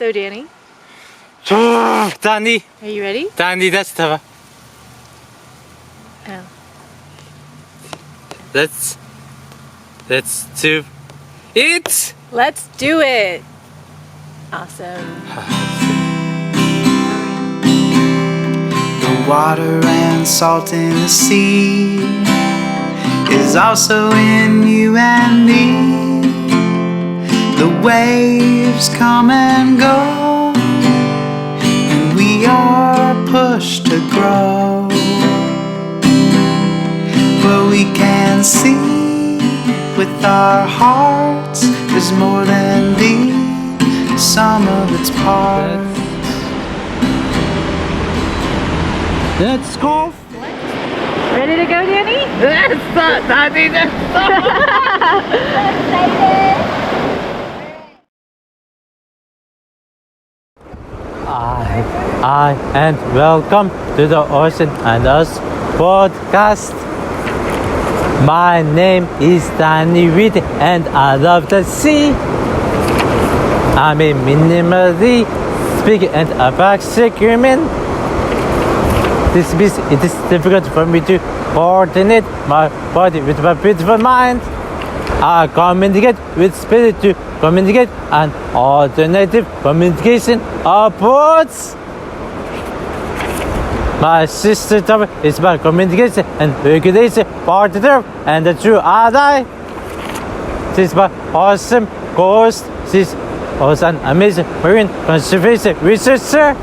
So, Danny, Danny, are you ready? Danny, that's tough. Oh. Let's do it. Let's do it. Awesome. The water and salt in the sea is also in you and me. The waves come and go, and we are pushed to grow. But we can see with our hearts there's more than the sum of its parts. Let's go. Ready to go, Danny? Danny, Hi, and welcome to the Ocean and Us podcast. My name is Danny Whitty, and I love the sea. I'm a minimally speaking and apraxic human. This means it is difficult for me to coordinate my body with my beautiful mind. I communicate with spirit to communicate an alternative communication approach. My sister topic is my communication and regulation partner and the true ally. She's my awesome co-host. She's also an amazing marine conservation researcher.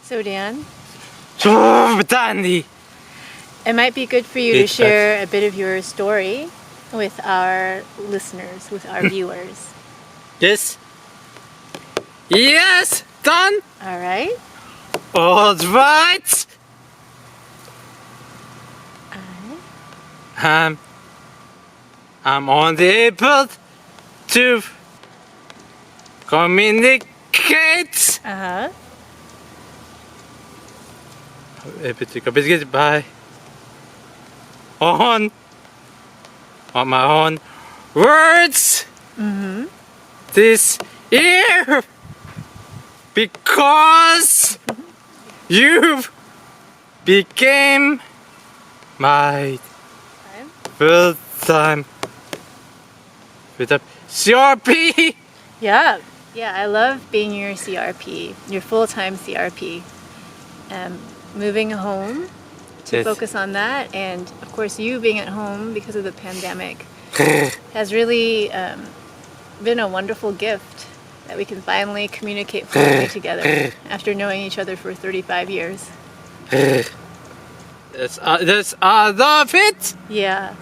So, Dan, Danny. it might be good for you to share a bit of your story with our listeners, with our viewers. Yes. Yes, done. All right? All right. I'm unable to communicate. Uh-huh. Able to communicate by on my own words. Mm-hmm. This year, because you became my full time with a CRP. Yeah. Yeah, I love being your CRP, your full-time CRP. Moving home to Yes. focus on that, and of course you being at home because of the pandemic has really been a wonderful gift that we can finally communicate fluently together after knowing each other for 35 years. That's I love it. Yeah.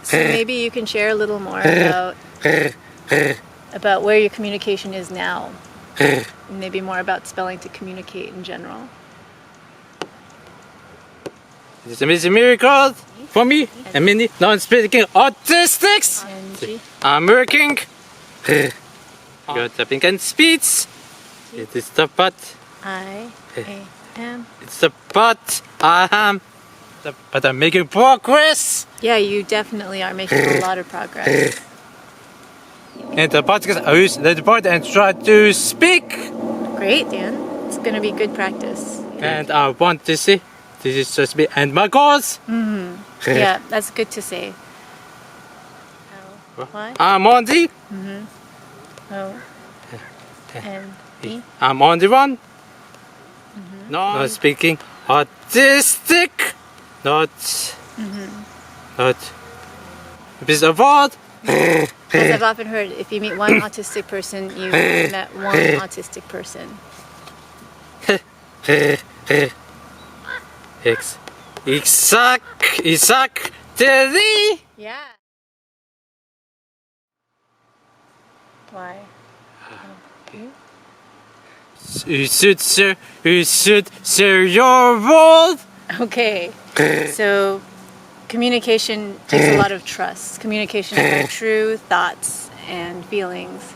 So maybe you can share a little more about where your communication is now. Maybe more about spelling to communicate in general. It's amazing miracle for me and many non-speaking autistics. NG. I'm working. Good tapping and speech. It is the but. I am. It's the but. I am. But I'm making progress. Yeah, you definitely are making a lot of progress. And the podcast I use the part and try to speak. Great, Dan. It's going to be good practice. And I want to say this is just me and my goals. Yeah, that's good to say. How? Why? I'm on the. Oh. And E. I'm on the one. Not speaking autistic. Not. This award. As I've often heard, if you meet one autistic person, you've met one autistic person. Exactly. Yeah. Why? You should share your world. Okay. So, communication takes a lot of trust. Communication of our true thoughts and feelings.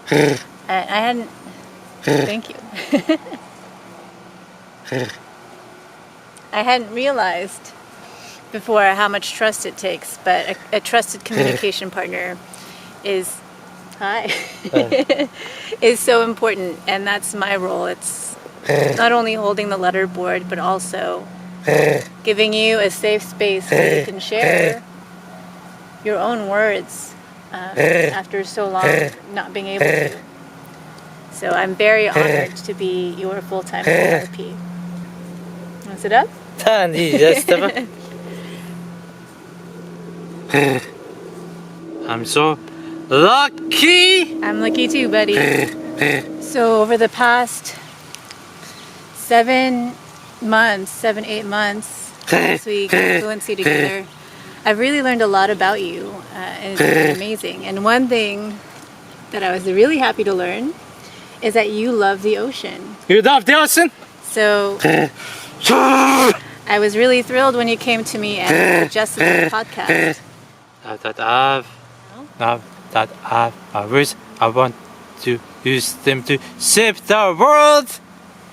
I hadn't. Thank you. I hadn't realized before how much trust it takes, but a trusted communication partner is is so important, and that's my role. It's not only holding the letter board, but also giving you a safe space where you can share your own words after so long not being able to. So I'm very honored to be your full-time therapy. Want to sit up? Danny, yes, I'm so lucky. I'm lucky too, buddy. So over the past 8 months since we got fluency together, I've really learned a lot about you, and it's been amazing. And one thing that I was really happy to learn is that you love the ocean. You love the ocean? So I was really thrilled when you came to me and suggested this podcast. Now that I have my words, I want to use them to save the world.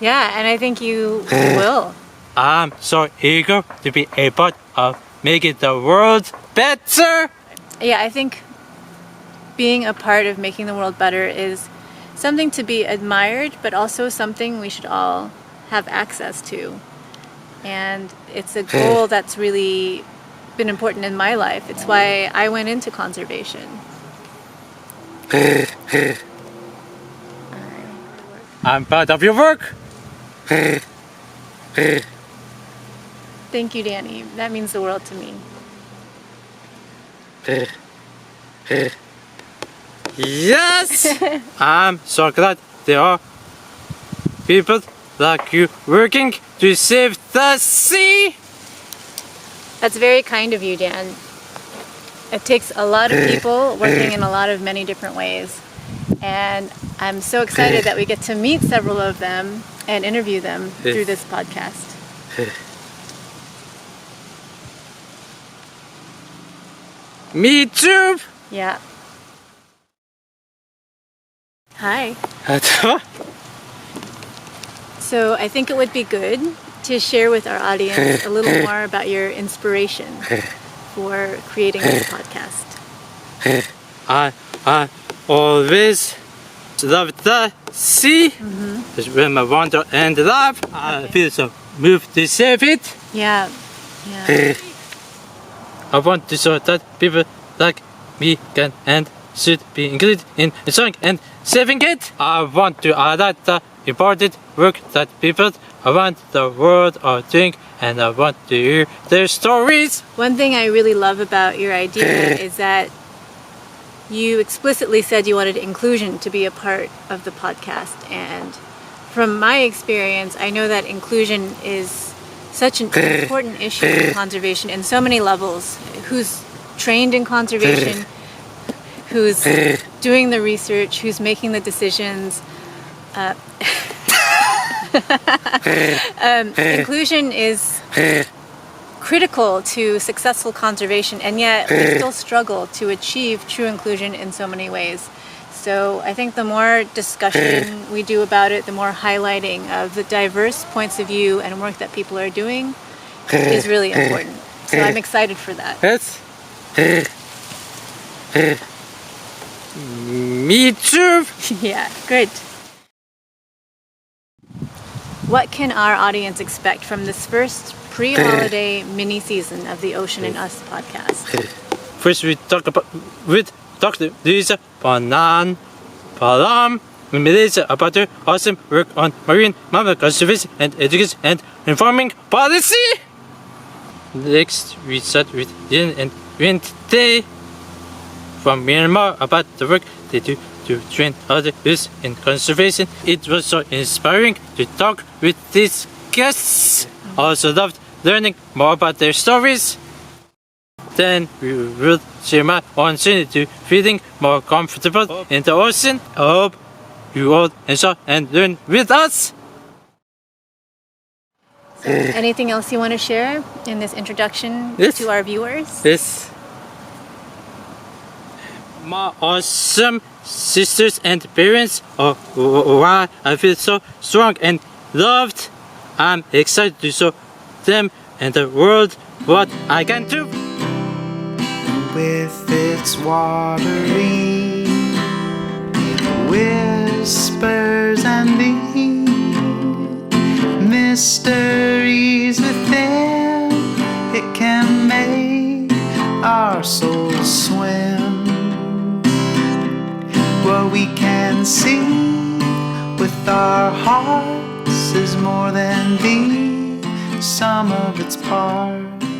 Yeah, and I think you will. I'm so eager to be a part of making the world better. Yeah, I think being a part of making the world better is something to be admired, but also something we should all have access to. And it's a goal that's really been important in my life. It's why I went into conservation. I'm proud of your work. Thank you, Danny. That means the world to me. Yes! I'm so glad there are people like you working to save the sea. That's very kind of you, Dan. It takes a lot of people working in many different ways. And I'm so excited that we get to meet several of them and interview them through this podcast. Me too. Yeah. Hi. So I think it would be good to share with our audience a little more about your inspiration for creating this podcast. I always love the sea. Just when I wander and laugh, I feel so moved to save it. Yeah. Yeah. I want to show that people like me can and should be included in enjoying and saving it. I want to highlight the important work that people around the world are doing, and I want to hear their stories. One thing I really love about your idea is that you explicitly said you wanted inclusion to be a part of the podcast. And from my experience, I know that inclusion is such an important issue in conservation in so many levels. Who's trained in conservation, who's doing the research, who's making the decisions. Inclusion is critical to successful conservation, and yet we still struggle to achieve true inclusion in so many ways. So I think the more discussion we do about it, the more highlighting of the diverse points of view and work that people are doing is really important. So I'm excited for that. Yes. Me too. Yeah, good. What can our audience expect from this first pre-holiday mini season of the Ocean and Us podcast? First, we talk with Dr. Lisa Palam with Melissa about her awesome work on marine mammal conservation and education and informing policy. Next, we start with Yin and Wednesday from Myanmar about the work they do to train others in conservation. It was so inspiring to talk with these guests. Also loved learning more about their stories. Then we will share my own journey to feeling more comfortable in the ocean. I hope you all enjoy and learn with us. So anything else you want to share in this introduction to our viewers? This my awesome sisters and parents are why I feel so strong and loved. I'm excited to show them and the world what I can do. With its watery whispers and the mysteries within, it can make our souls swim. What we can see with our hearts is more than the sum of its parts.